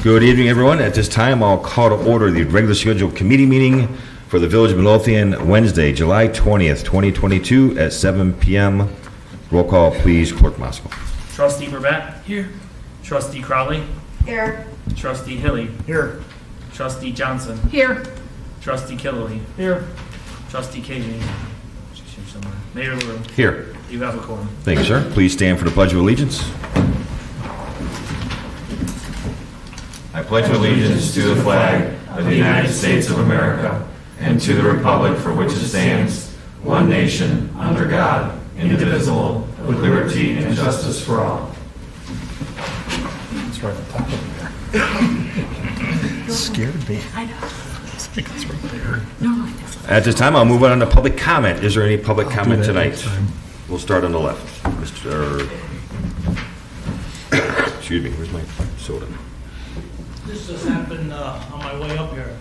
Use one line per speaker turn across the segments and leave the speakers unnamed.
Good evening, everyone. At this time, I'll call to order the regular scheduled committee meeting for the Village of Midlothian, Wednesday, July 20th, 2022 at 7 p.m. Roll call, please, Clerk Moscow.
Trustee Burbett? Here. Trustee Crowley?
Here.
Trustee Hilly?
Here.
Trustee Johnson?
Here.
Trustee Killily?
Here.
Trustee Casey? Mayor LaRue?
Here.
You have a quorum.
Thank you, sir. Please stand for the Pledge of Allegiance.
I pledge allegiance to the flag of the United States of America and to the republic for which it stands, one nation, under God, indivisible, with liberty and justice for all.
It's right on top of there. Scared me.
I know.
It's right there.
No,
At this time, I'll move on to public comment. Is there any public
I'll do
comment
that
tonight?
next time.
We'll start on the left. Mr. Excuse me, where's my soda?
This just happened on my way up here.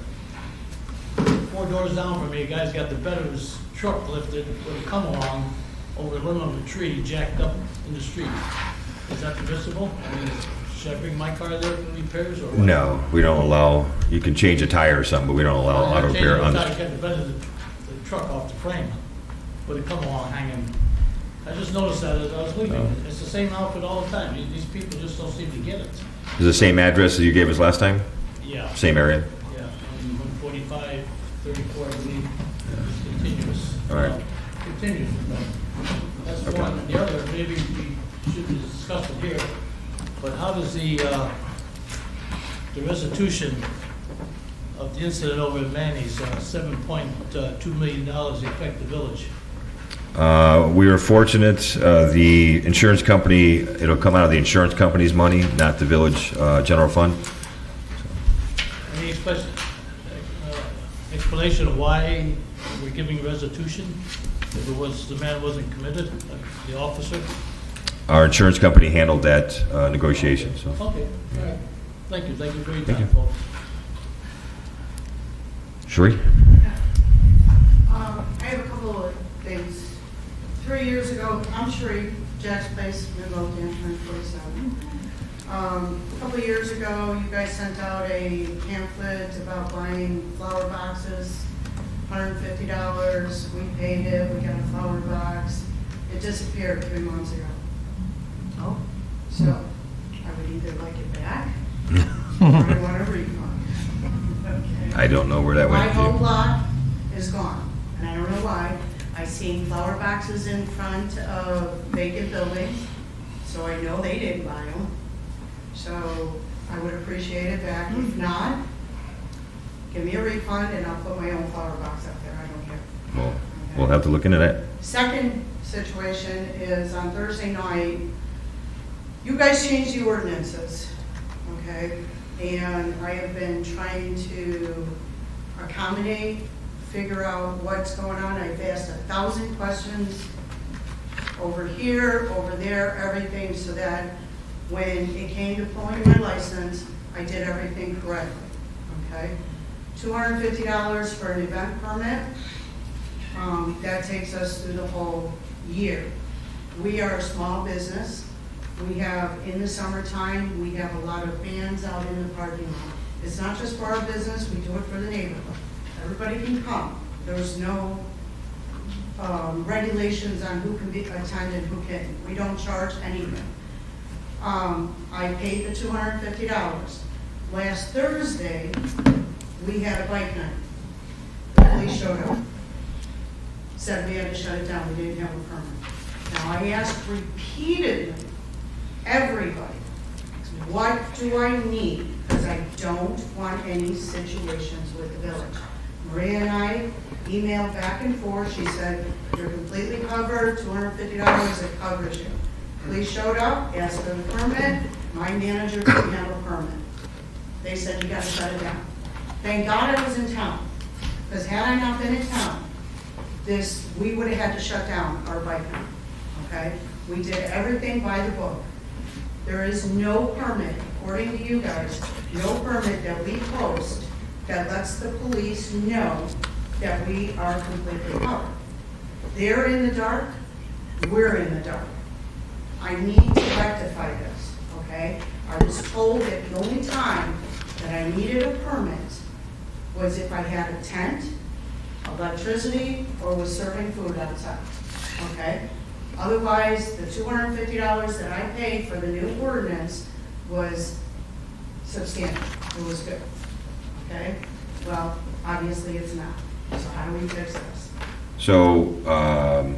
4 doors down from me, a guy's got the bed of his truck lifted with a come along over the limb of a tree jacked up in the street. Is that permissible? I mean, should I bring my car there for repairs or what?
No, we don't allow, you can change a tire or something, but we don't allow auto repair on
I
the...
got the bed of the truck off the frame with a come along hanging. I just noticed that as I was leaving.
Oh.
It's the same outfit all the time. These people just don't seem to get it.
Is it the same address as you gave us last time?
Yeah.
Same area?
Yeah, 145, 34, I believe, it's continuous.
All right.
Continuous, that's
Okay.
one. The other, maybe we should discuss it here, but how does the restitution of the incident over at Manny's, $7.2 million affect the village?
We were fortunate, the insurance company, it'll come out of the insurance company's money, not the village general fund.
Any explanation of why we're giving restitution? If it was, the man wasn't committed, the officer?
Our insurance company handled that negotiation, so.
Okay, all right. Thank you for your
Thank you.
time, folks.
Sheree?
I have a couple of things. 3 years ago, I'm Sheree, Jack's Place, Midlothian, 147. A couple of years ago, you guys sent out a pamphlet about buying flower boxes, $150. We paid it, we got a flower box. It disappeared 3 months ago. Oh. So, I would either like it back, or I want a refund. Okay.
I don't know where that
My
went
whole
to.
block is gone, and I don't know why. I seen flower boxes in front of vacant buildings, so I know they didn't buy them. So I would appreciate it back. If not, give me a refund and I'll put my own flower box up there. I don't care.
Well, we'll have to look into that.
Second situation is on Thursday night, you guys changed the ordinances, okay? And I have been trying to accommodate, figure out what's going on. I've asked 1,000 questions over here, over there, everything, so that when it came to pulling my license, I did everything correctly, okay? $250 for an event permit. That takes us through the whole year. We are a small business. We have, in the summertime, we have a lot of bands out in the parking lot. It's not just for our business, we do it for the neighborhood. Everybody can come. There's no regulations on who can be attended, who can. We don't charge anything. I paid the $250. Last Thursday, we had a bike night. The police showed up. Said we had to shut it down, we didn't have a permit. Now, I asked repeatedly, everybody, what do I need? Because I don't want any situations with the village. Maria and I emailed back and forth. She said, you're completely covered, $250, it covers you. Police showed up, asked for the permit. My manager didn't have a permit. They said, you gotta shut it down. Thank God I was in town, because had I not been in town, we would have had to shut down our bike night, okay? We did everything by the book. There is no permit, according to you guys, no permit that we post that lets the police know that we are completely covered. They're in the dark, we're in the dark. I need to rectify this, okay? I was told that the only time that I needed a permit was if I had a tent, electricity, or was serving food outside, okay? Otherwise, the $250 that I paid for the new ordinance was substantial, it was good, okay? Well, obviously it's not, so how do we fix this?
So,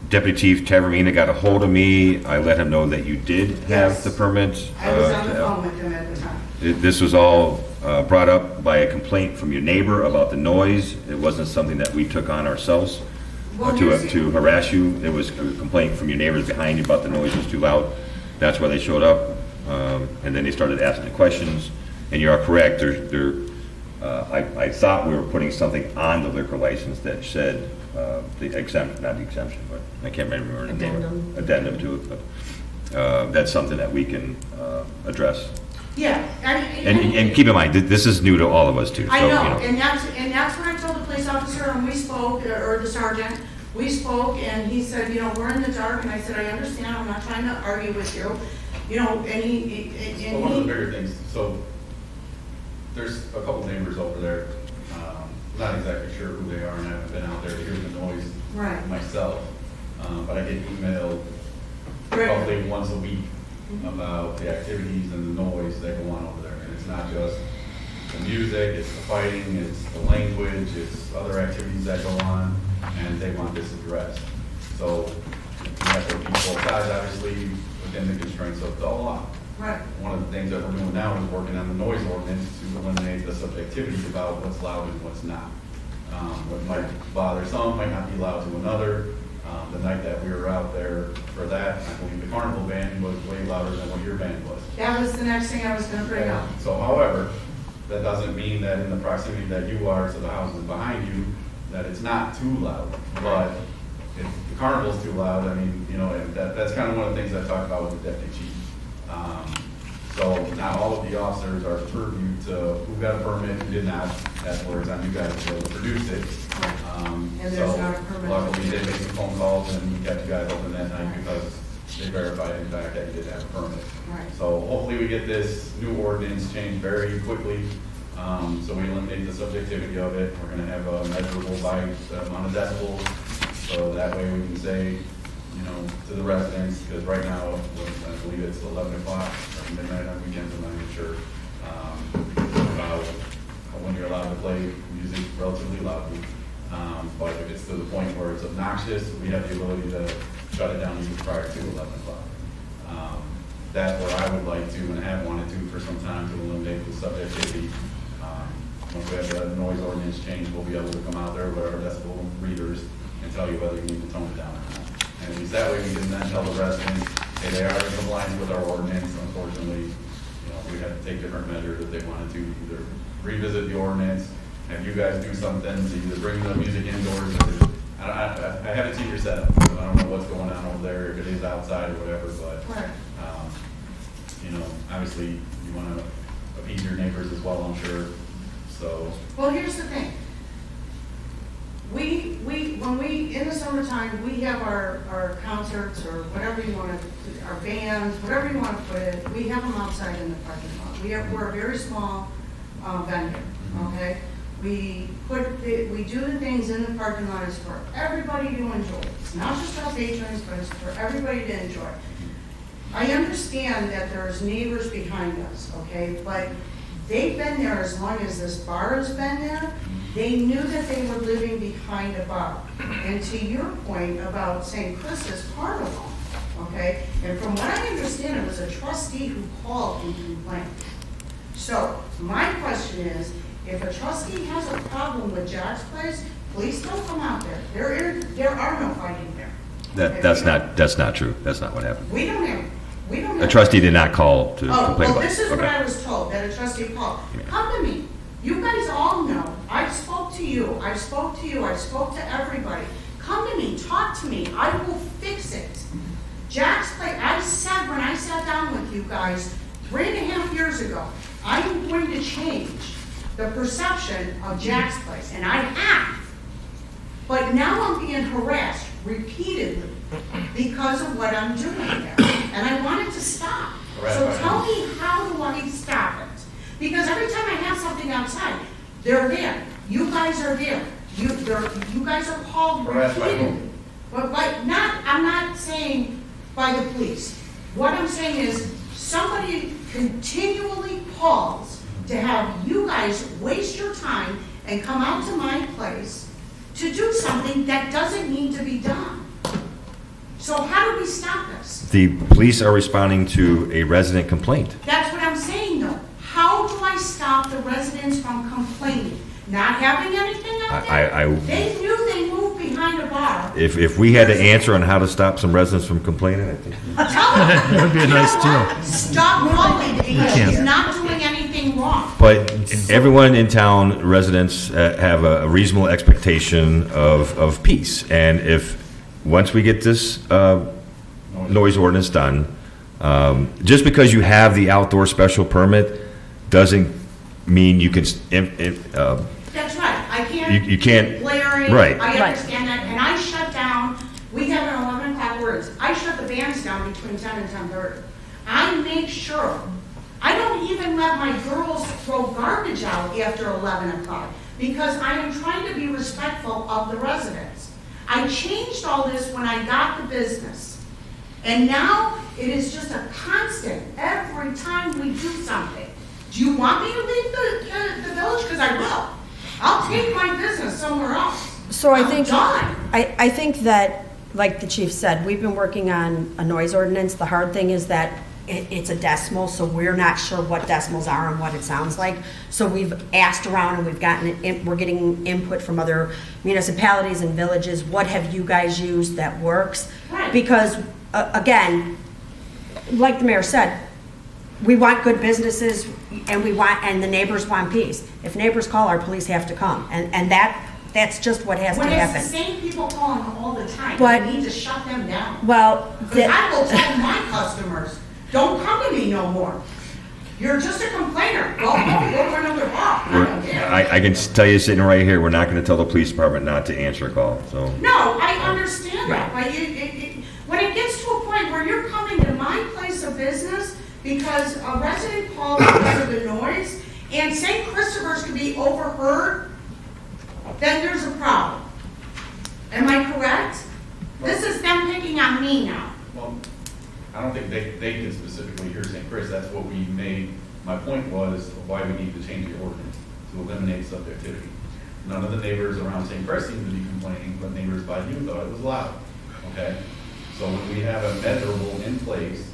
Deputy Chief Tavermina got a hold of me. I let him know that you did have
Yes.
the permit.
I was on the phone with him at the time.
This was all brought up by a complaint from your neighbor about the noise. It wasn't something that we took on ourselves
Well, here's
to harass you. It was a complaint from your neighbors behind you about the noise was too loud. That's why they showed up. And then they started asking the questions. And you are correct. I thought we were putting something on the liquor license that said the exemption, not the exemption, but I can't remember the name.
Addendum.
Addendum to it, but that's something that we can address.
Yeah.
And keep in mind, this is new to all of us too.
I
so,
know, and that's what I told the police officer, and we spoke, or the sergeant, we spoke, and he said, we're in the dark, and I said, I understand, I'm not trying to argue with you, and he.
Well, one of the bigger things, so there's a couple neighbors over there, not exactly sure who they are, and I haven't been out there to hear the noise
Right.
myself, but I get emailed
Right.
probably once a week about the activities and the noise that go on over there, and it's not just the music, it's the fighting, it's the language, it's other activities that go on, and they want this addressed. So we have to keep both sides, obviously, within the constraints of the law.
Right.
One of the things that we're doing now is working on the noise ordinance to eliminate the subjectivity about what's loud and what's not. What might bother some might not be loud to another. The night that we were out there for that, I believe the carnival band was way louder than what your band was.
That was the next thing I was gonna bring up.
So however, that doesn't mean that in the proximity that you are to the houses behind you, that it's not too loud. But if the carnival's too loud, I mean, and that's kind of one of the things I talked about with the deputy chief. So now all of the officers are purview to who got a permit, who did not. That's where it's on you guys to produce it.
And there's not a permit.
Luckily, they made some phone calls and we kept you guys open that night because they verified in fact that you did have a permit.
Right.
So hopefully we get this new ordinance changed very quickly, so we eliminate the subjectivity of it. We're gonna have a measurable by the amount of decibels, so that way we can say, to the residents, because right now, I believe it's 11 o'clock or midnight on weekends, I'm not even sure, about when you're allowed to play music relatively loudly. But if it's to the point where it's obnoxious, we have the ability to shut it down even prior to 11 o'clock. That's where I would like to, and have wanted to for some time, to eliminate the subjectivity. Once we have the noise ordinance change, we'll be able to come out there with our decibel readers and tell you whether you need to tone it down or not. And at least that way we can then tell the residents, hey, they are in compliance with our ordinance. Unfortunately, we have to take different measures if they wanted to, either revisit the ordinance, have you guys do something to either bring the music indoors. I haven't seen your setup, so I don't know what's going on over there, if it is outside or whatever, but,
Right.
obviously you want to appease your neighbors as well, I'm sure, so.
Well, here's the thing. When we, in the summertime, we have our concerts or whatever you want to, our bands, whatever you want to put it, we have them outside in the parking lot. We're a very small venue, okay? We do the things in the parking lot is for everybody to enjoy. It's not just our patrons, but it's for everybody to enjoy. I understand that there's neighbors behind us, okay? But they've been there as long as this bar has been there. They knew that they were living behind a bar. And to your point about St. Chris's Carnival, okay? And from what I understand, it was a trustee who called and complained. So my question is, if a trustee has a problem with Jack's Place, please don't come out there. There are no fighting there.
That's not true. That's not what happened.
We don't have.
A trustee did not call to
Oh,
complain
well,
about it.
this is what
Okay.
I was told, that a trustee called. Come to me. You guys all know. I spoke to you. I spoke to everybody. Come to me. Talk to me. I will fix it. Jack's Place, I said when I sat down with you guys 3.5 years ago, I am going to change the perception of Jack's Place, and I have. But now I'm being harassed repeatedly because of what I'm doing there. And I want it to stop. So tell me, how do I stop it? Because every time I have something outside, they're there. You guys are there. You guys are called
Harassed by whom?
repeatedly. But I'm not saying by the police. What I'm saying is, somebody continually calls to have you guys waste your time and come out to my place to do something that doesn't need to be done. So how do we stop this?
The police are responding to a resident complaint.
That's what I'm saying though. How do I stop the residents from complaining? Not having anything out there? They knew they moved behind a bar.
If we had to answer on how to stop some residents from complaining, I think.
Tell them.
That would be a nice deal.
Stop calling because she's not doing anything wrong.
But everyone in town, residents, have a reasonable expectation of peace. And once we get this noise ordinance done, just because you have the outdoor special permit doesn't mean you can,
That's right. I can't.
You can't-
Blaring.
right.
I understand that. And I shut down, we have an 11 o'clock ordinance. I shut the bands down between 10 and 10:30. I make sure, I don't even let my girls throw garbage out after 11 o'clock because I am trying to be respectful of the residents. I changed all this when I got the business. And now it is just a constant every time we do something. Do you want me to leave the village? Because I will. I'll take my business somewhere else.
So I
I'm
think,
done.
I think that, like the chief said, we've been working on a noise ordinance. The hard thing is that it's a decimal, so we're not sure what decimals are and what it sounds like. So we've asked around and we're getting input from other municipalities and villages. What have you guys used that works?
Right.
Because, again, like the mayor said, we want good businesses and the neighbors want peace. If neighbors call, our police have to come. And that's just what has to
When it's
happen.
the same people calling all the time,
But-
we need to shut them down.
Well,
Because I will tell my customers, don't come to me no more. You're just a complainer. Go to another bar. I don't care.
I can tell you sitting right here, we're not going to tell the police department not to answer a call, so.
No, I understand that, but when it gets to a point where you're coming to my place of business because a resident called because of the noise, and St. Christopher's can be overheard, then there's a problem. Am I correct? This is them picking on me now.
Well, I don't think they can specifically hear St. Chris, that's what we made, my point was why we need to change the ordinance, to eliminate subjectivity. None of the neighbors around St. Chris seem to be complaining, but neighbors by you thought it was loud, okay? So when we have a measurable in place,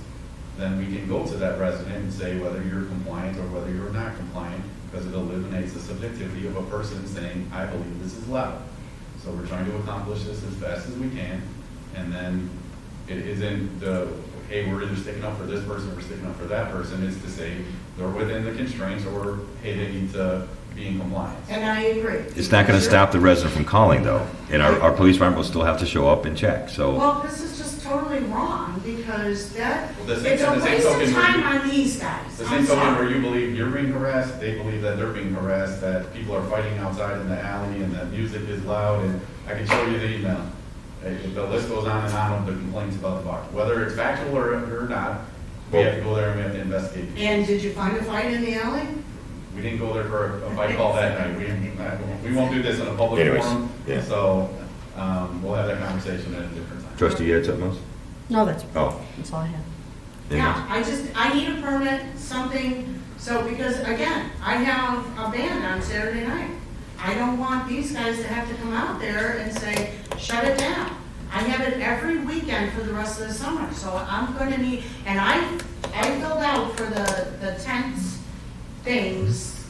then we can go to that resident and say whether you're compliant or whether you're not compliant, because it eliminates the subjectivity of a person saying, I believe this is loud. So we're trying to accomplish this as fast as we can, and then it isn't the, hey, we're either sticking up for this person or sticking up for that person. It's to say they're within the constraints, or hey, they need to be in compliance.
And I agree.
It's not going to stop the resident from calling, though. And our police department will still have to show up and check, so.
Well, this is just totally wrong, because
Well, the same-
it's a
the same
waste of
token
time
where you-
on these guys.
The
I'm
same token where
sorry.
you believe you're being harassed, they believe that they're being harassed, that people are fighting outside in the alley and that music is loud, and I can show you the email. The list goes on and on of the complaints about the bar. Whether it's factual or not, we have to go there and we have to investigate.
And did you find a fight in the alley?
We didn't go there for a fight call that night. We won't do this in a public
Anyways,
forum,
yeah.
so we'll have that conversation at a different time.
Trustee, you had something else?
No, that's
Oh.
all I have.
anything else?
Yeah, I need a permit, something, so, because again, I have a band on Saturday night. I don't want these guys to have to come out there and say, shut it down. I have it every weekend for the rest of the summer, so I'm gonna need, and I filled out for the tents things,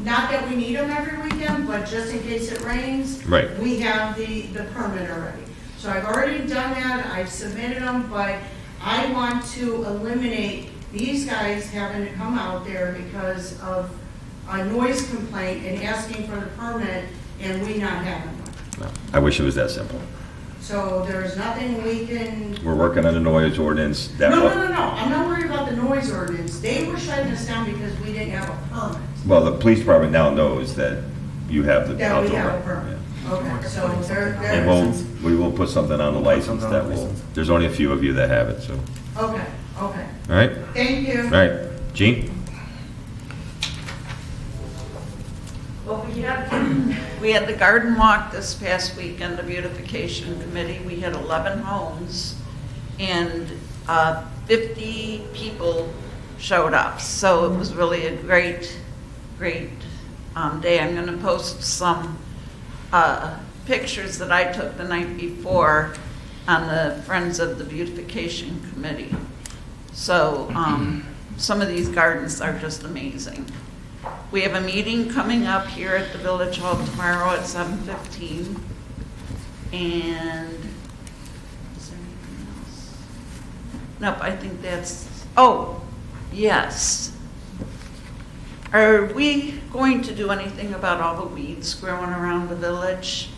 not that we need them every weekend, but just in case it rains.
Right.
We have the permit already. So I've already done that, I've submitted them, but I want to eliminate these guys having to come out there because of a noise complaint and asking for the permit and we not having one.
No. I wish it was that simple.
So there's nothing we can,
We're working on the noise ordinance. That
no, I'm not worried about the noise ordinance. They were shutting us down because we didn't have a permit.
Well, the police department now knows that you have the
That we
outdoor.
have a permit. Okay, so
And
they're,
we will put something on the license that will, there's only a few of you that have it, so.
okay.
All right?
Thank you.
All right. Gene?
Well, we had the garden walk this past weekend, the beautification committee. We had 11 homes and 50 people showed up. So it was really a great day. I'm going to post some pictures that I took the night before on the Friends of the Beautification Committee. So some of these gardens are just amazing. We have a meeting coming up here at the Village Hall tomorrow at 7:15. And is there anything else? Nope, I think that's, oh, yes. Are we going to do anything about all the weeds growing around the village?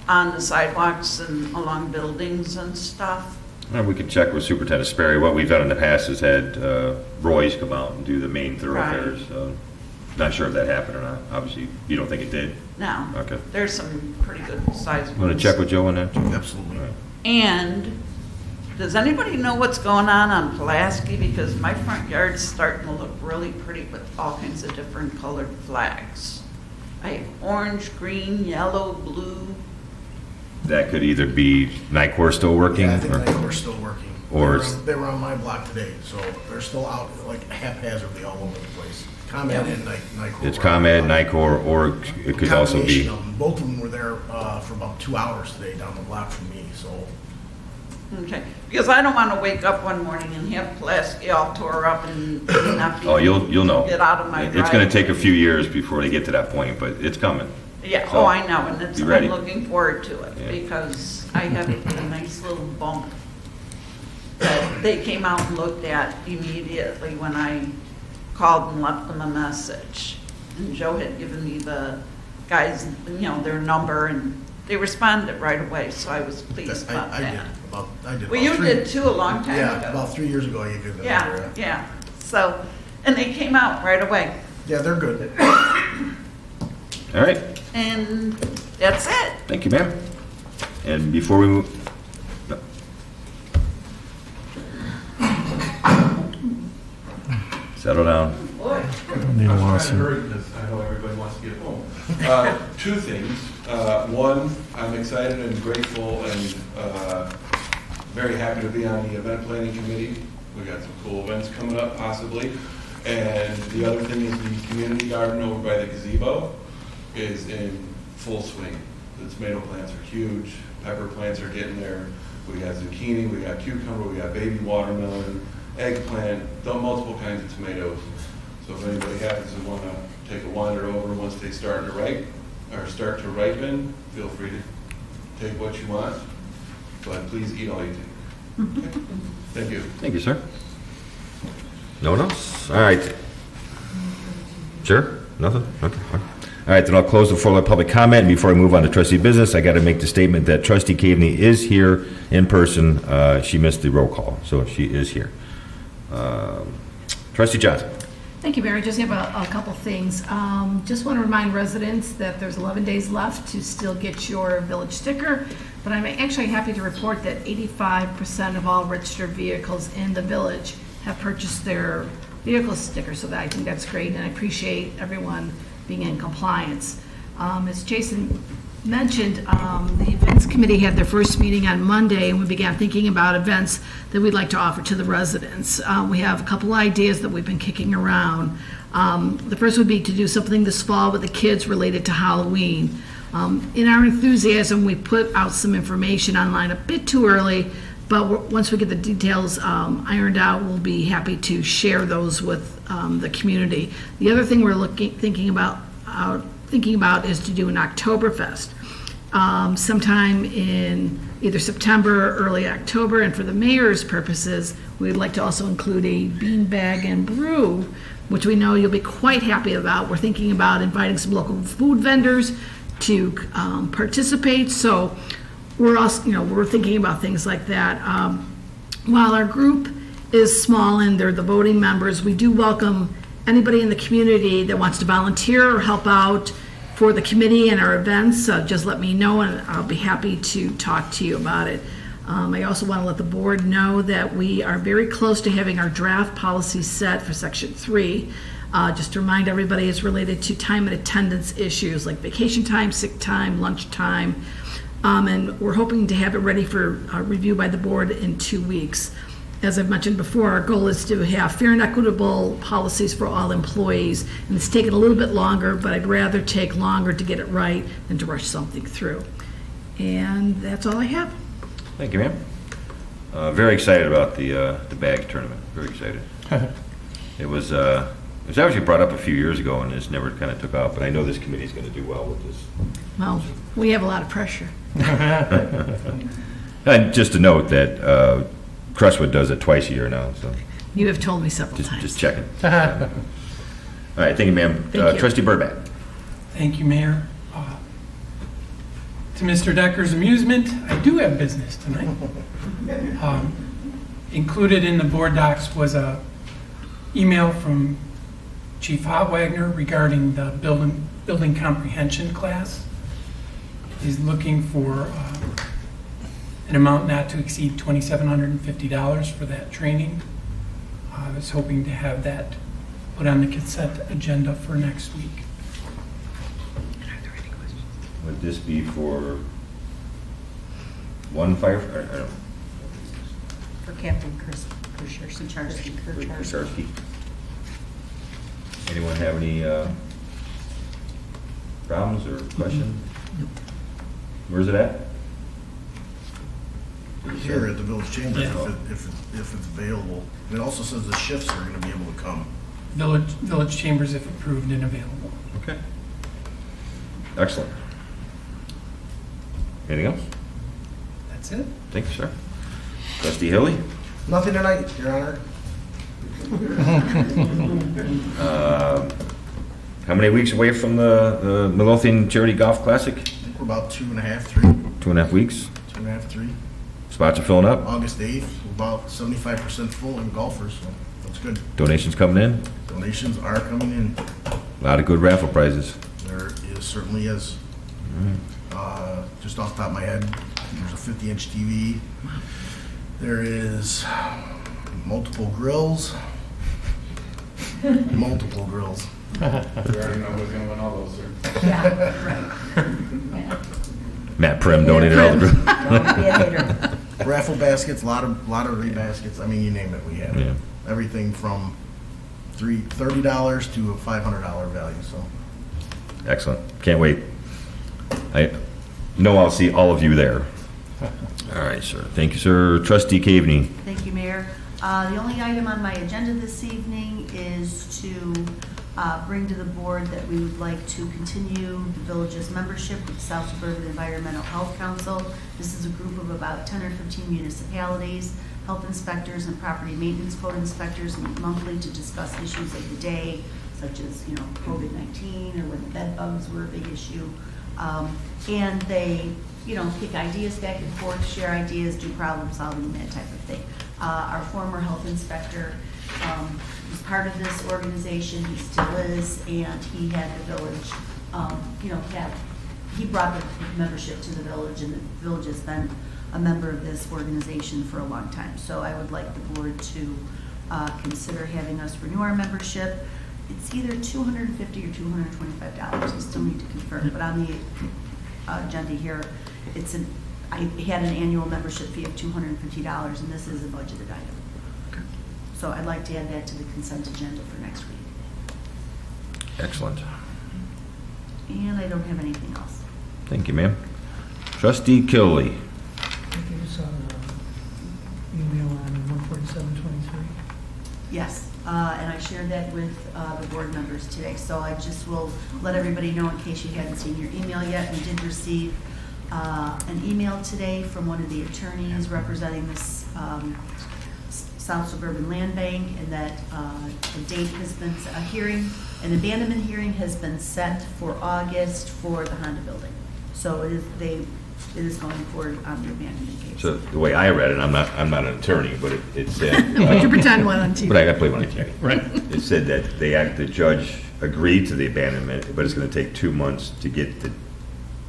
On the sidewalks and along buildings and stuff?
We could check with Superintendent Sperry. What we've done in the past is had Roy's come out and do the main thoroughfares. Not sure if that happened or not. Obviously, you don't think it did?
No.
Okay.
There's some pretty good sized ones.
Want to check with Joe on that?
Absolutely.
All right.
And does anybody know what's going on Pulaski? Because my front yard's starting to look really pretty with all kinds of different colored flags. I have orange, green, yellow, blue.
That could either be NICOR still working?
Yeah, I think
or-
they're still working.
or-
They were on my block today, so they're still out like haphazardly all over the place. ComEd and NICOR.
It's ComEd, NICOR, or it could also be,
Combination of them. Both of them were there for about 2 hours today down the block from me, so.
Okay, because I don't want to wake up one morning and have Pulaski all tore up and not be
oh, you'll know.
get out of my
It's going to
driveway.
take a few years before they get to that point, but it's coming.
Yeah,
So,
oh, I know, and
be ready.
I'm looking forward to it,
Yeah.
because I have a nice little bump that they came out and looked at immediately when I called and left them a message. And Joe had given me the guys, their number, and they responded right away, so I was pleased about
I did.
that.
I did.
Well,
about
you
three-
did too, a long time
Yeah,
ago.
about 3 years ago I gave you the
Yeah,
number.
yeah, so, and they came out right away,
Yeah, they're good.
All right.
and that's it.
Thank you, ma'am. And before we move, no. Settle down.
Boy.
I'm trying to hurry this. I know everybody wants to get home. Two things. One, I'm excited and grateful and very happy to be on the event planning committee. We got some cool events coming up possibly. And the other thing is the community garden over by the gazebo is in full swing. The tomato plants are huge. Pepper plants are getting there. We got zucchini, we got cucumber, we got baby watermelon, eggplant, multiple kinds of tomatoes. So if anybody happens to want to take a wander over once they start to ripen, feel free to take what you want, but please eat all you take. Okay? Thank you.
Thank you, sir. No one else? All right. Sure? Nothing? Okay. All right, then I'll close the floor to public comment. And before I move on to trustee business, I got to make the statement that trustee Caveney is here in person. She missed the roll call, so she is here. Trustee Johnson.
Thank you, Mayor. I just have a couple things. Just want to remind residents that there's 11 days left to still get your village sticker, but I'm actually happy to report that 85% of all registered vehicles in the village have purchased their vehicle sticker, so that I think that's great, and I appreciate everyone being in compliance. As Jason mentioned, the events committee had their first meeting on Monday, and we began thinking about events that we'd like to offer to the residents. We have a couple ideas that we've been kicking around. The first would be to do something this fall with the kids related to Halloween. In our enthusiasm, we put out some information online a bit too early, but once we get the details ironed out, we'll be happy to share those with the community. The other thing we're thinking about is to do an Oktoberfest sometime in either September or early October. And for the mayor's purposes, we'd like to also include a beanbag and brew, which we know you'll be quite happy about. We're thinking about inviting some local food vendors to participate. So we're also, we're thinking about things like that. While our group is small and they're the voting members, we do welcome anybody in the community that wants to volunteer or help out for the committee and our events. Just let me know and I'll be happy to talk to you about it. I also want to let the board know that we are very close to having our draft policy set for Section 3. Just to remind everybody, it's related to time and attendance issues like vacation time, sick time, lunch time. And we're hoping to have it ready for review by the board in 2 weeks. As I've mentioned before, our goal is to have fair and equitable policies for all employees. And it's taken a little bit longer, but I'd rather take longer to get it right than to rush something through. And that's all I have.
Thank you, ma'am. Very excited about the bag tournament, very excited. It was actually brought up a few years ago and it's never kind of took off, but I know this committee's going to do well with this.
Well, we have a lot of pressure.
And just to note that Crestwood does it twice a year now, so
You have told me several
just
times.
checking. All right, thank you, ma'am.
Thank you.
Trustee Burback.
Thank you, Mayor. To Mr. Decker's amusement, I do have business tonight. Included in the board docs was a email from Chief Hotwagner regarding the building comprehension class. He's looking for an amount not to exceed $2,750 for that training. I was hoping to have that put on the consent agenda for next week.
Would this be for one firefighter? I don't know.
For Captain Chris Kucharski.
Kucharski. Anyone have any problems or questions? Where's it at?
Here at the village chamber,
Yeah.
if it's available. And it also says the shifts are gonna be able to come.
Village chambers if approved and available.
Okay. Excellent. Anything else?
That's it.
Thank you, sir. Trustee Hilly?
Nothing tonight, Your Honor.
How many weeks away from the Midlothian Charity Golf Classic?
I think we're about 2.5, 3.
2.5 weeks.
2.5, 3.
Spots are filling up.
August 8th, we're about 75% full in golfers, so that's good.
Donations coming in.
Donations are coming in.
A lot of good raffle prizes.
There certainly is. Just off the top of my head, there's a 50-inch TV. There is multiple grills. Multiple grills.
We already know who's gonna win all those, sir.
Matt Prim donated all the.
Don't be a hater.
Raffle baskets, a lot of baskets. I mean, you name it, we have.
Yeah.
Everything from $30 to a $500 value, so.
Excellent. Can't wait. I know I'll see all of you there. All right, sir. Thank you, sir. Trustee Caveney.
Thank you, Mayor. The only item on my agenda this evening is to bring to the board that we would like to continue the village's membership with the South Suburban Environmental Health Council. This is a group of about 10 or 15 municipalities. Health inspectors and property maintenance code inspectors meet monthly to discuss issues of the day, such as, COVID-19 or when the bed bugs were a big issue. And they, kick ideas back and forth, share ideas, do problem solving, that type of thing. Our former health inspector was part of this organization, he still is, and he had the village, he brought the membership to the village, and the village has been a member of this organization for a long time. So I would like the board to consider having us renew our membership. It's either $250 or $225. I still need to confirm, but on the agenda here, I had an annual membership fee of $250, and this is a budgeted item. So I'd like to add that to the consent agenda for next week.
Excellent.
And I don't have anything else.
Thank you, ma'am. Trustee Killy.
I think it's on email on 14723.
Yes, and I shared that with the board members today. So I just will let everybody know in case you hadn't seen your email yet. We did receive an email today from one of the attorneys representing this South Suburban Land Bank, and that the date has been, an abandonment hearing has been set for August for the Honda building. So it is going forward on the abandonment case.
So the way I read it, I'm not an attorney, but it said.
Would you pretend one on TV?
But I got to play one on TV. Right. It said that the judge agreed to the abandonment, but it's going to take 2 months to get the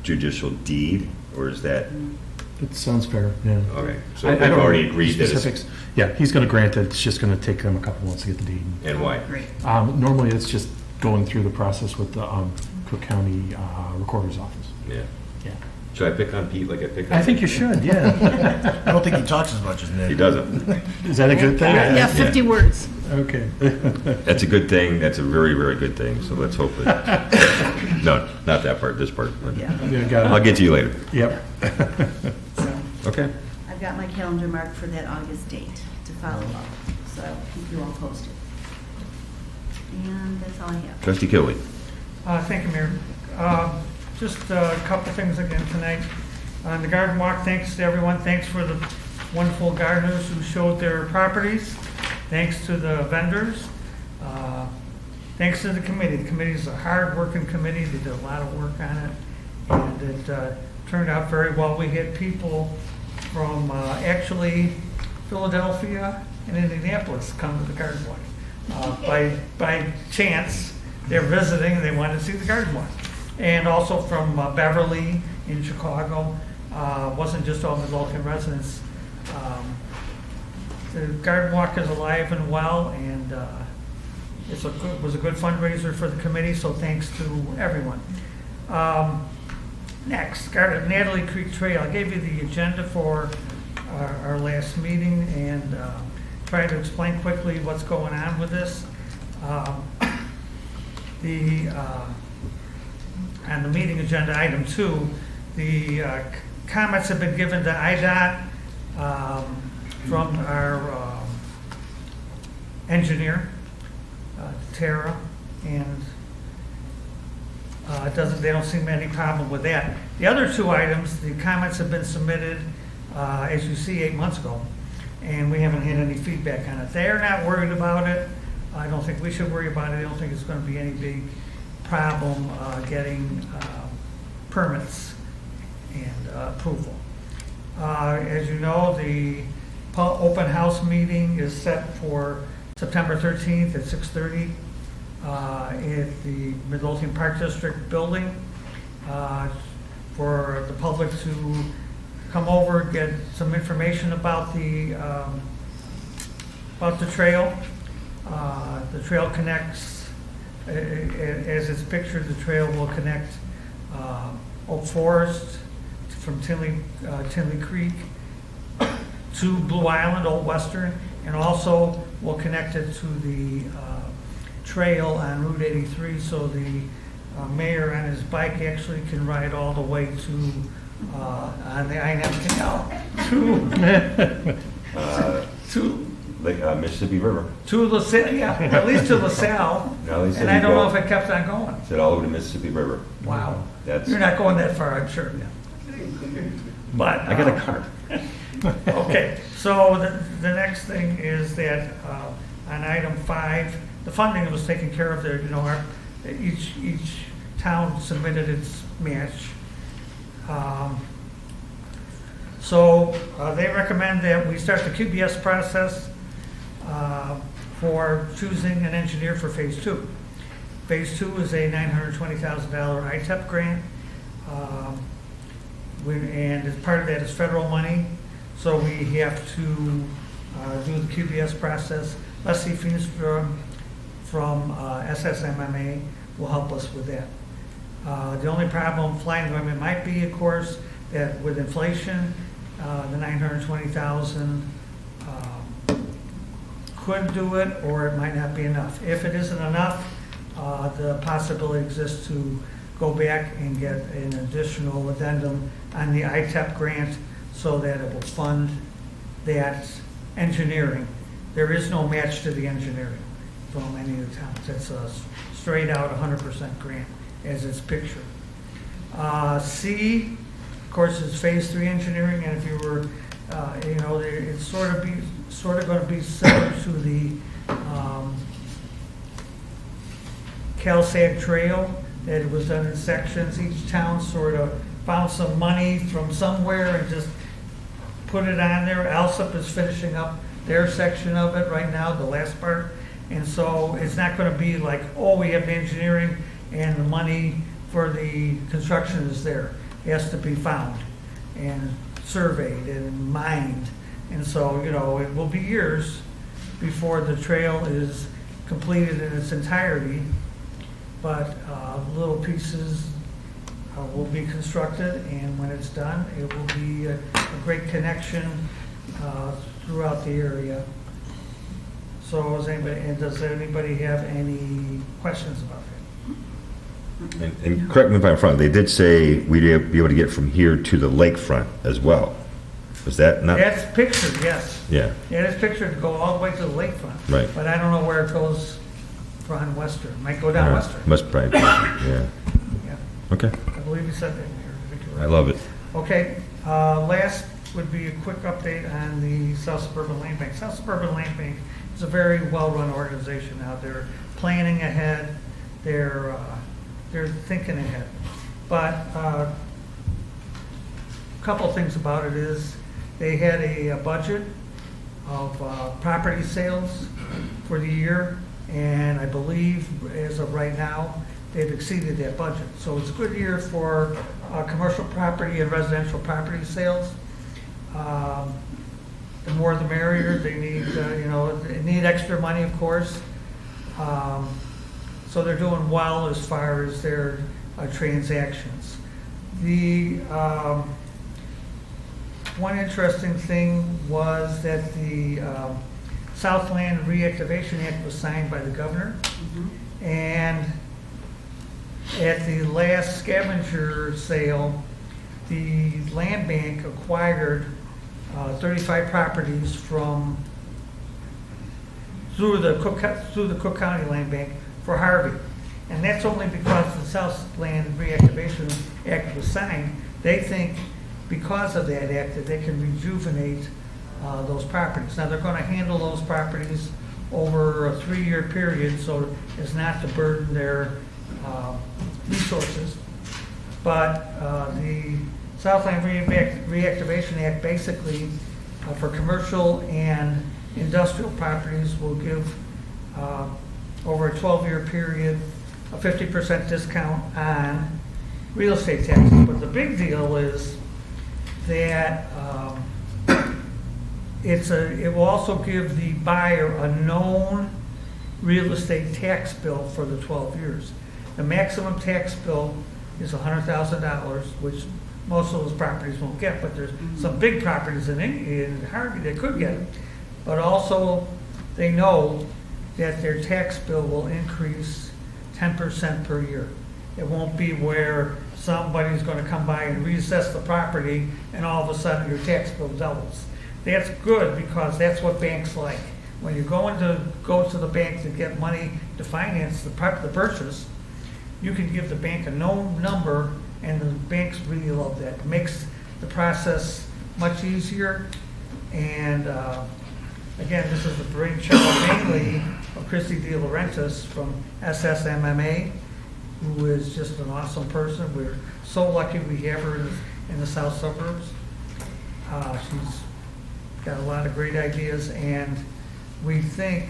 judicial deed, or is that
That sounds fair, yeah.
Okay, so
I
they've
don't
already
know
agreed that it's,
specifics. Yeah, he's going to grant it, it's just going to take them a couple months to get the deed.
and why?
Great.
Normally, it's just going through the process with the Cook County Recorder's Office.
Yeah.
Yeah.
Should I pick on Pete like I pick on?
I think you should, yeah.
I don't think he talks as much as Nick.
He doesn't.
Is that a good thing?
Yeah, 50 words.
Okay.
That's a good thing, that's a very, very good thing, so let's hope that, no, not that part, this part. but
Yeah.
Yeah, got
I'll
it.
get to you later.
Yep.
So
Okay.
I've got my calendar marked for that August date to follow up, so I'll keep you all posted. And that's all I have.
Trustee Kilby.
Thank you, Mayor. Just a couple things again tonight. On the garden walk, thanks to everyone. Thanks for the wonderful gardeners who showed their properties. Thanks to the vendors. Thanks to the committee. The committee is a hard-working committee. They did a lot of work on it, and it turned out very well. We had people from actually Philadelphia and Indianapolis come to the garden walk. By chance, they're visiting and they wanted to see the garden walk. And also from Beverly in Chicago, wasn't just all Midlothian residents. The garden walk is alive and well, and was a good fundraiser for the committee, so thanks to everyone. Next, Natalie Creek Trail. I gave you the agenda for our last meeting and tried to explain quickly what's going on with this. On the meeting agenda, item 2, the comments have been given to IDOT from our engineer, Tara, and they don't seem any problem with that. The other 2 items, the comments have been submitted, as you see, 8 months ago, and we haven't had any feedback on it. They're not worried about it. I don't think we should worry about it. I don't think it's going to be any big problem getting permits and approval. As you know, the open house meeting is set for September 13th at 6:30 at the Midlothian Park District building for the public to come over, get some information about the trail. The trail connects, as it's pictured, the trail will connect Oak Forest from Tinley Creek to Blue Island, Old Western, and also will connect it to the trail on Route 83, so the mayor on his bike actually can ride all the way to on the I-9 Canal to
Mississippi River.
To LaSalle, yeah, at least to LaSalle.
No, they said
And I
you
don't
go-
know if it kept on going.
Said all over the Mississippi River.
Wow.
That's,
You're not going that far, I'm sure. But.
I got a cart.
Okay, so the next thing is that on item 5, the funding was taken care of there, each town submitted its match. So they recommend that we start the QBS process for choosing an engineer for Phase 2. Phase 2 is a $920,000 ITEP grant. And as part of that is federal money, so we have to do the QBS process. Leslie Phoenix from SSMMA will help us with that. The only problem flying equipment might be, of course, that with inflation, the $920,000 could do it, or it might not be enough. If it isn't enough, the possibility exists to go back and get an additional addendum on the ITEP grant so that it will fund that engineering. There is no match to the engineering from any of the towns. It's a straight out 100% grant as it's pictured. C, of course, is Phase 3 engineering, and if you were, it's sort of going to be similar to the CalSag Trail, that it was done in sections. Each town sort of found some money from somewhere and just put it on there. Alsop is finishing up their section of it right now, the last part. And so it's not going to be like, oh, we have the engineering and the money for the construction is there. It has to be found. And surveyed and mined. And so, you know, it will be years before the trail is completed in its entirety, but little pieces will be constructed, and when it's done, it will be a great connection throughout the area. So does anybody have any questions about that?
And correct me if I'm wrong, they did say we'd be able to get from here to the lakefront as well. Was that not?
That's pictured, yes.
Yeah,
Yeah, it's pictured to go all the way to the lakefront.
Right.
But I don't know where it goes on Western. Might go down Western.
must probably, be, yeah.
Yeah,
Okay,
I believe you said that in here. I think you're
I
right.
love it.
Okay, last would be a quick update on the South Suburban Land Bank. South Suburban Land Bank is a very well-run organization now. They're planning ahead, they're thinking ahead. But a couple things about it is they had a budget of property sales for the year, and I believe as of right now, they've exceeded that budget. So it's a good year for commercial property and residential property sales. The more the merrier. They need, they need extra money, of course. So they're doing well as far as their transactions. The one interesting thing was that the Southland Reactivation Act was signed by the governor. And at the last scavenger sale, the land bank acquired 35 properties through the Cook County Land Bank for Harvey. And that's only because the Southland Reactivation Act was signed. They think because of that act that they can rejuvenate those properties. Now, they're going to handle those properties over a 3-year period so as not to burden their resources. But the Southland Reactivation Act basically for commercial and industrial properties will give over a 12-year period a 50% discount on real estate taxes. But the big deal is that it will also give the buyer a known real estate tax bill for the 12 years. The maximum tax bill is $100,000, which most of those properties won't get, but there's some big properties in Harvey that could get it. But also, they know that their tax bill will increase 10% per year. It won't be where somebody's going to come by and reassess the property and all of a sudden your tax bill doubles. That's good because that's what banks like. When you go to the bank to get money to finance the purchase, you can give the bank a known number, and the banks really love that. It makes the process much easier. And again, this is the brainchild mainly of Christy De Laurentiis from SSMMA, who is just an awesome person. We're so lucky we have her in the south suburbs. She's got a lot of great ideas, and we think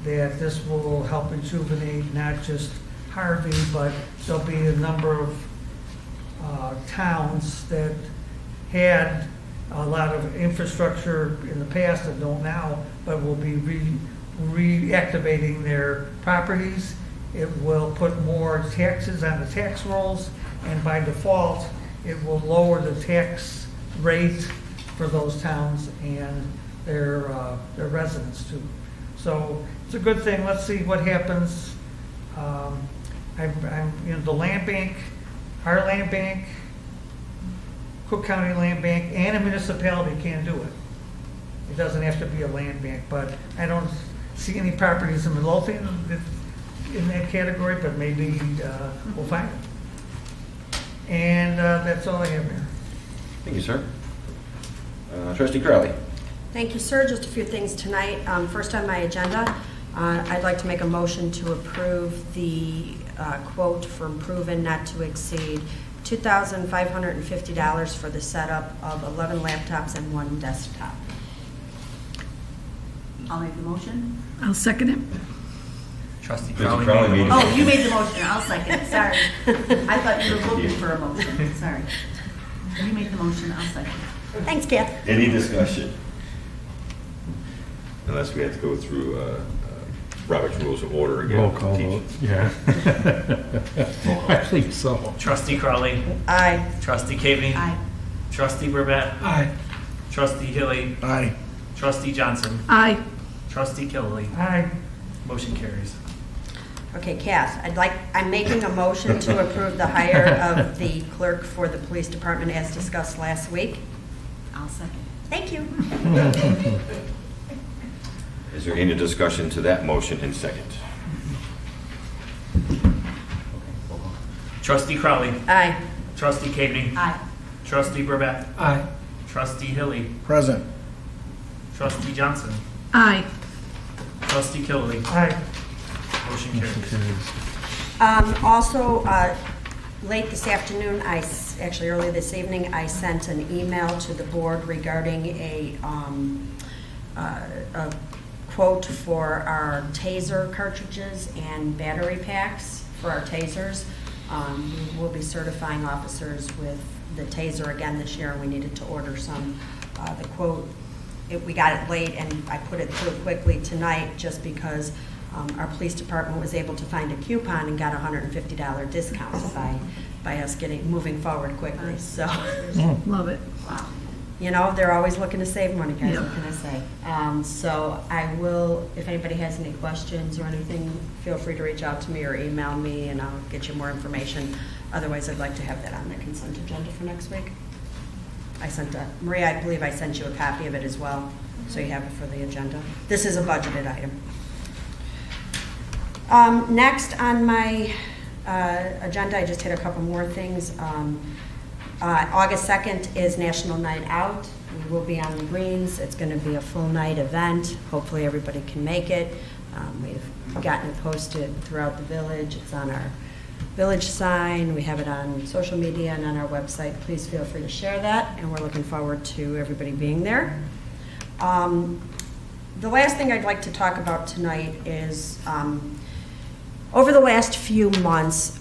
that this will help rejuvenate not just Harvey, but there'll be a number of towns that had a lot of infrastructure in the past that don't now, but will be reactivating their properties. It will put more taxes on the tax rolls, and by default, it will lower the tax rate for those towns and their residents too. So it's a good thing. Let's see what happens. The land bank, our land bank, Cook County Land Bank, and a municipality can do it. It doesn't have to be a land bank, but I don't see any properties in Midlothian in that category, but maybe we'll find them. And that's all I have here.
Thank you, sir. Trustee Crowley.
Thank you, sir. Just a few things tonight. First on my agenda, I'd like to make a motion to approve the quote from Proven not to exceed $2,550 for the setup of 11 laptops and 1 desktop.
I'll make the motion.
I'll second it.
Trustee
Trustee
Crowley
Crowley
made
made
the
it.
motion.
Oh, you made the motion, I'll second it, sorry. I thought you were looking for a motion, sorry. You made the motion, I'll second.
Thanks, Kath.
Any discussion? Unless we have to go through Robert's Rules of Order again.
Roll call vote, yeah. I think so.
Trustee Crawley.
Aye.
Trustee Caveny.
Aye.
Trustee Burbett.
Aye.
Trustee Hilly.
Aye.
Trustee Johnson.
Aye.
Trustee Killily.
Aye.
Motion carries.
Okay, Kath, I'm making a motion to approve the hire of the clerk for the police department as discussed last week.
I'll second.
Thank you.
Is there any discussion to that motion in second?
Trustee Crawley.
Aye.
Trustee Caveny.
Aye.
Trustee Burbett.
Aye.
Trustee Hilly.
Present.
Trustee Johnson.
Aye.
Trustee Killily.
Aye.
Motion carries.
Also, late this afternoon, actually early this evening, I sent an email to the board regarding a quote for our taser cartridges and battery packs for our tasers. We will be certifying officers with the taser again this year, and we needed to order some. The quote, we got it late, and I put it through quickly tonight just because our police department was able to find a coupon and got a $150 discount by us moving forward quickly. So,
Love it.
you know, they're always looking to save money, guys.
Yeah.
What can I say? So I will, if anybody has any questions or anything, feel free to reach out to me or email me, and I'll get you more information. Otherwise, I'd like to have that on the consent agenda for next week. Maria, I believe I sent you a copy of it as well, so you have it for the agenda. This is a budgeted item. Next on my agenda, I just hit a couple more things. August 2nd is National Night Out. We will be on the greens. It's going to be a full night event. Hopefully everybody can make it. We've gotten it posted throughout the village. It's on our village sign. We have it on social media and on our website. Please feel free to share that, and we're looking forward to everybody being there. The last thing I'd like to talk about tonight is over the last few months,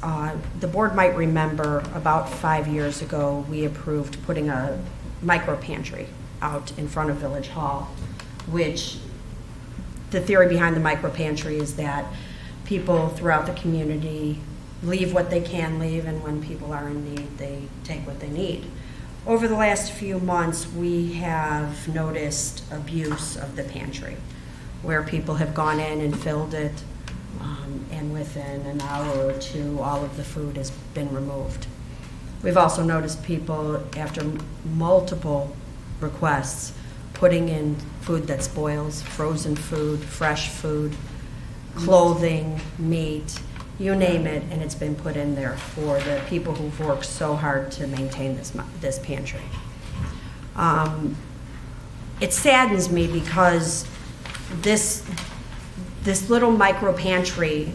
the board might remember about 5 years ago, we approved putting a micro pantry out in front of Village Hall, which the theory behind the micro pantry is that people throughout the community leave what they can leave, and when people are in need, they take what they need. Over the last few months, we have noticed abuse of the pantry, where people have gone in and filled it, and within an hour or two, all of the food has been removed. We've also noticed people, after multiple requests, putting in food that spoils, frozen food, fresh food, clothing, meat, you name it, and it's been put in there for the people who've worked so hard to maintain this pantry. It saddens me because this little micro pantry,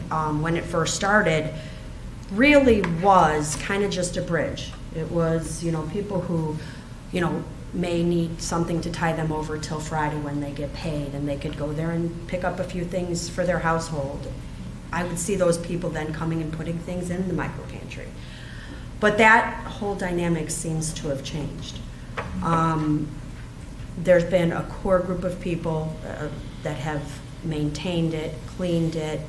when it first started, really was kind of just a bridge. It was, people who, may need something to tie them over till Friday when they get paid, and they could go there and pick up a few things for their household. I would see those people then coming and putting things in the micro pantry. But that whole dynamic seems to have changed. There's been a core group of people that have maintained it, cleaned it,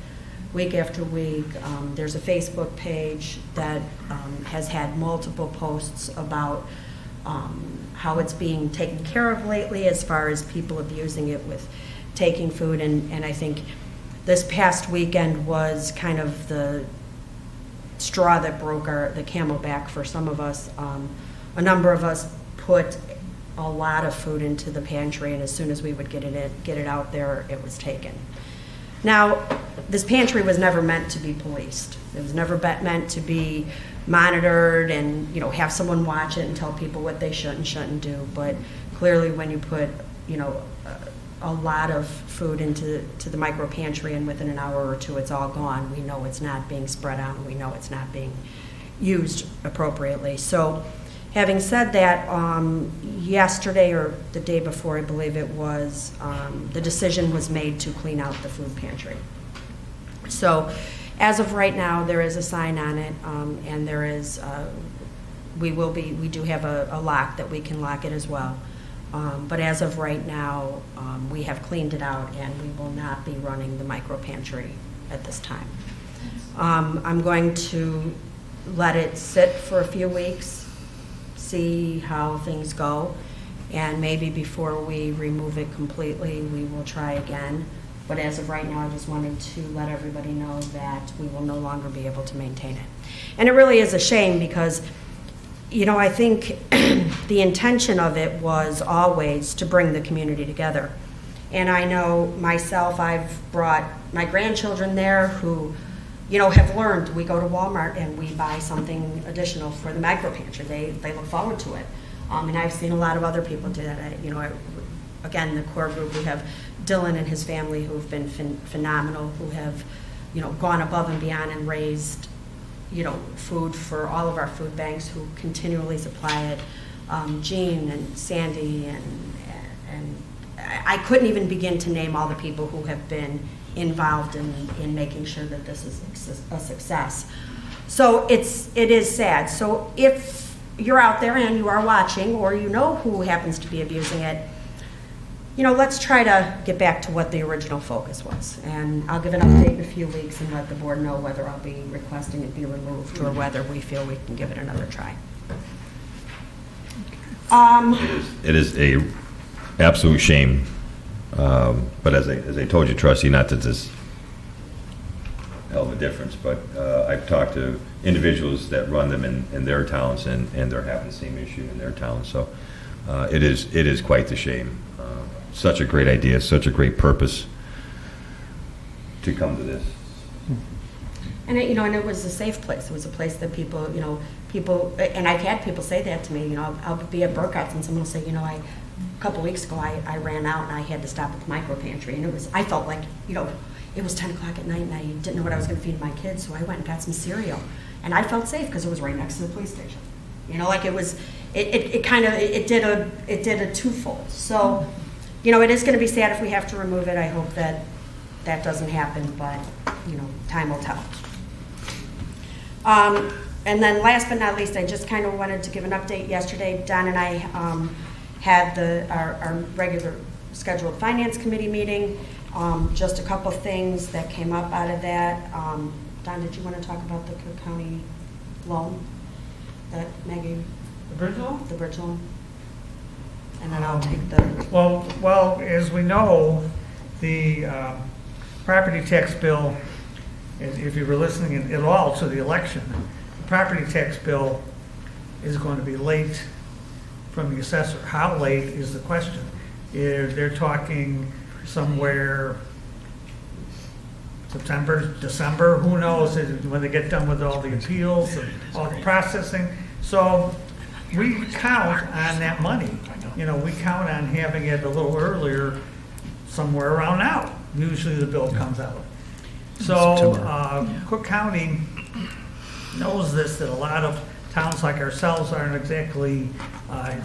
week after week. There's a Facebook page that has had multiple posts about how it's being taken care of lately as far as people abusing it with taking food. And I think this past weekend was kind of the straw that broke the camel back for some of us. A number of us put a lot of food into the pantry, and as soon as we would get it out there, it was taken. Now, this pantry was never meant to be policed. It was never meant to be monitored and have someone watch it and tell people what they should and shouldn't do. But clearly, when you put a lot of food into the micro pantry, and within an hour or two it's all gone, we know it's not being spread out, and we know it's not being used appropriately. So, having said that, yesterday or the day before, I believe it was, the decision was made to clean out the food pantry. So as of right now, there is a sign on it, and there is we do have a lock that we can lock it as well. But as of right now, we have cleaned it out and we will not be running the micro pantry at this time. I'm going to let it sit for a few weeks, see how things go, and maybe before we remove it completely, we will try again. But as of right now, I just wanted to let everybody know that we will no longer be able to maintain it. And it really is a shame because, you know, I think the intention of it was always to bring the community together. And I know myself, I've brought my grandchildren there who, you know, have learned. We go to Walmart and we buy something additional for the micro pantry. They look forward to it. And I've seen a lot of other people do that. Again, the core group, we have Dylan and his family who have been phenomenal, who have, you know, gone above and beyond and raised, you know, food for all of our food banks who continually supply it. Jean and Sandy and I couldn't even begin to name all the people who have been involved in making sure that this is a success. So it is sad. So if you're out there and you are watching, or you know who happens to be abusing it, you know, let's try to get back to what the original focus was. And I'll give an update in a few weeks and let the board know whether I'll be requesting it be removed or whether we feel we can give it another try.
It is a absolute shame. But as I told you, trustee, not that this hell of a difference, but I've talked to individuals that run them in their towns, and they're having the same issue in their towns. So it is quite the shame. Such a great idea, such a great purpose to come to this.
And it, you know, and it was a safe place. It was a place that people, and I've had people say that to me. You know, I'll be at Burkott's and someone will say, you know, a couple weeks ago I ran out and I had to stop at the micro pantry, and I felt like, you know, it was 10 o'clock at night and I didn't know what I was going to feed my kids, so I went and got some cereal, and I felt safe because it was right next to the police station. You know, like it did a twofold. So, you know, it is going to be sad if we have to remove it. I hope that doesn't happen, but, you know, time will tell. And then last but not least, I just kind of wanted to give an update. Yesterday, Don and I had our regular scheduled finance committee meeting. Just a couple things that came up out of that. Don, did you want to talk about the Cook County loan that Maggie?
The bridge loan?
The bridge loan. And then I'll take the...
Well, as we know, the property tax bill, if you were listening at all to the election, the property tax bill is going to be late from the assessor. How late is the question? They're talking somewhere September, December, who knows, when they get done with all the appeals and all the processing. So we count on that money. You know, we count on having it a little earlier, somewhere around now. Usually the bill comes out. So Cook County knows this, that a lot of towns like ourselves aren't exactly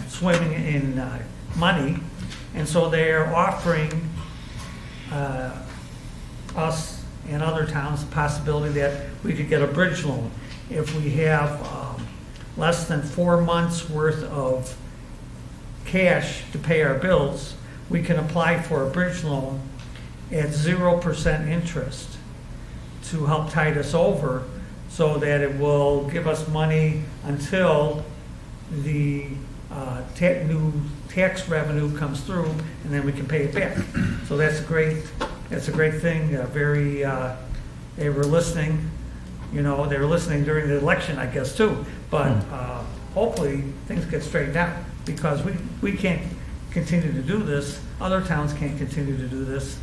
swimming in money. And so they're offering us and other towns the possibility that we could get a bridge loan. If we have less than 4 months worth of cash to pay our bills, we can apply for a bridge loan at 0% interest to help tide us over, so that it will give us money until the new tax revenue comes through, and then we can pay it back. So that's a great thing. They were listening. You know, they were listening during the election, I guess, too. But hopefully things get straightened out, because we can't continue to do this. Other towns can't continue to do this,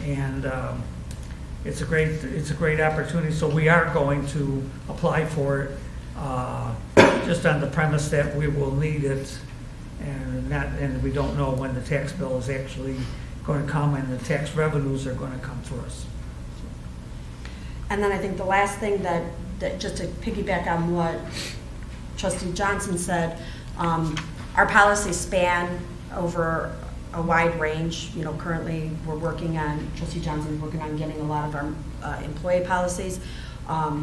and it's a great opportunity. So we are going to apply for it, just on the premise that we will need it, and we don't know when the tax bill is actually going to come and the tax revenues are going to come for us.
And then I think the last thing that just to piggyback on what Trustee Johnson said, our policies span over a wide range. You know, currently we're working on, Trustee Johnson's working on getting a lot of our employee policies.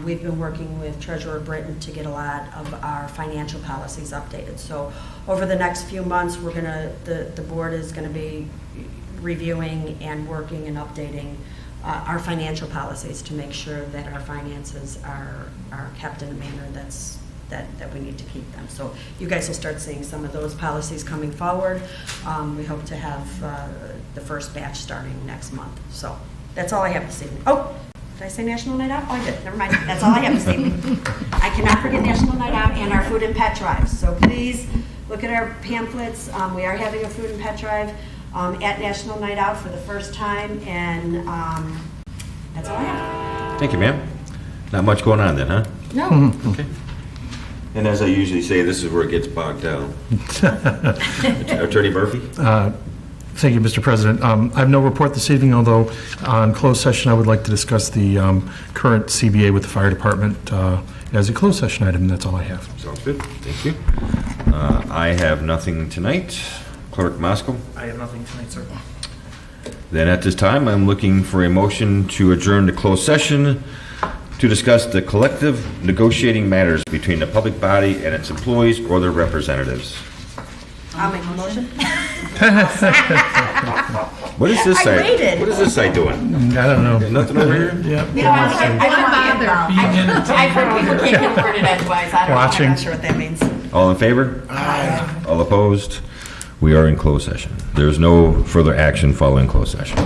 We've been working with Treasurer Britton to get a lot of our financial policies updated. So over the next few months, the board is gonna be reviewing and working and updating our financial policies to make sure that our finances are kept in a manner that we need to keep them. So you guys will start seeing some of those policies coming forward. We hope to have the first batch starting next month. So that's all I have this evening. Oh, did I say National Night Out? Oh, I did. Never mind. That's all I have this evening. I cannot forget National Night Out and our food and pet drives. So please look at our pamphlets. We are having a food and pet drive at National Night Out for the first time, and that's all I have.
Thank you, ma'am. Not much going on then, huh?
No.
Okay. And as I usually say, this is where it gets bogged down. Attorney Murphy?
Thank you, Mr. President. I have no report this evening, although on closed session, I would like to discuss the current CBA with the fire department as a closed session item. That's all I have.
Sounds good. Thank you. I have nothing tonight. Clerk Mosco?
I have nothing tonight, sir.
Then at this time, I'm looking for a motion to adjourn to closed session to discuss the collective negotiating matters between the public body and its employees or their representatives.
I'll make a motion.
What is this
I
side?
waited.
What is this side doing?
I don't know.
Nothing over here?
Yep.
You know, I've heard people can't get worded edgewise. I'm
Watching.
not sure what that means.
All in favor? Aye. All opposed? We are in closed session. There is no further action following closed session.